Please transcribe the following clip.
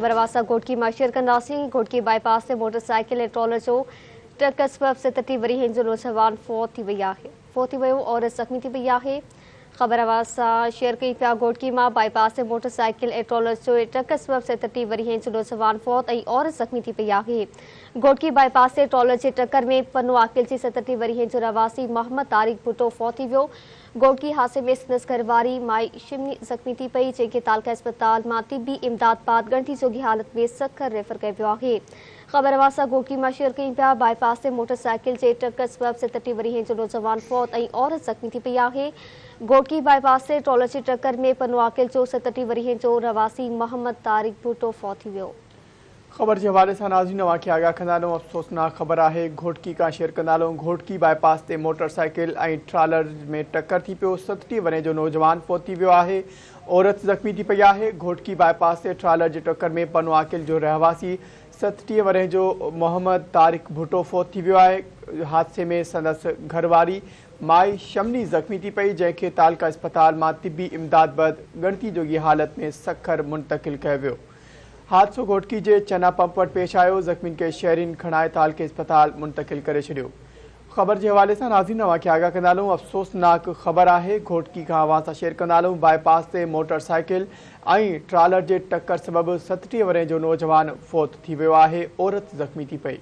वरवासा घोटकी मां शेयर कंदासीं। घोटकी बाईपास से मोटरसाइकिल ऐं ट्रॉलर जो टक्कर सबब 37 वरी जो नौजवान फोत थी वियो और ज़ख़्मी थी पई आहे। ख़बर वासा शेयर कई पिया। घोटकी मां बाईपास से मोटरसाइकिल ऐं ट्रॉलर जो टक्कर सबब 37 वरी जो नौजवान फोत और ज़ख़्मी थी पई आहे। घोटकी बाईपास से ट्रॉलर जे टक्कर में पन्नू आकिल जी 37 वरी जो रवासी मोहम्मद तारिक भुट्टो फोत थी वियो। घोटकी हादसे में संदसि घरवारी माई शिमनी ज़ख़्मी थी पई, जंहिंखे तालका अस्पताल मां तिबी इमदाद बाद गणती जोगी हालत में सखर रेफर कयो वियो आहे। ख़बर वासा घोटकी मां शेयर कई पिया। बाईपास से मोटरसाइकिल जे टक्कर सबब 37 वरी जो नौजवान फोत और ज़ख़्मी थी पई आहे। घोटकी बाईपास से ट्रॉलर जी टक्कर में पन्नू आकिल जो 37 वरी जो रवासी मोहम्मद तारिक भुट्टो फोत थी वियो। खबर के हवाले से नाज़रीन वाक़िया आगाह कंदालूं। अफ़सोसनाक ख़बर है घोटकी का शेयर कंदालूं। घोटकी बाईपास से मोटरसाइकिल और ट्रालर में टक्कर थी पियो। 37 वरे जो नौजवान फोत थी वियो आहे। औरत ज़ख़्मी थी पई आहे। घोटकी बाईपास से ट्रालर के टक्कर में पन्नू आकिल जो रहवासी 37 वरे जो मोहम्मद तारिक भुट्टो फोत थी वियो आहे। हादसे में संदसि घरवारी माई शमनी ज़ख़्मी थी पई, जंहिंखे तालका अस्पताल मां तिबी इमदाद बैदि गणती जोगी हालत में सखर मुंतकिल कयो वियो। हादसो घोटकी के चना पंप वटि पेश आयो। ज़ख़्मी के शहरीन खणाए तालके अस्पताल मुंतकिल करे छॾियो। ख़बर के हवाले से नाज़रीन वाक़िया आगाह कंदालूं। अफ़सोसनाक ख़बर है घोटकी का अवां शेयर कंदालूं। बाईपास से मोटरसाइकिल और ट्रालर के टक्कर सबब 37 वरे जो नौजवान फोत थी वियो आहे। औरत ज़ख़्मी थी पई।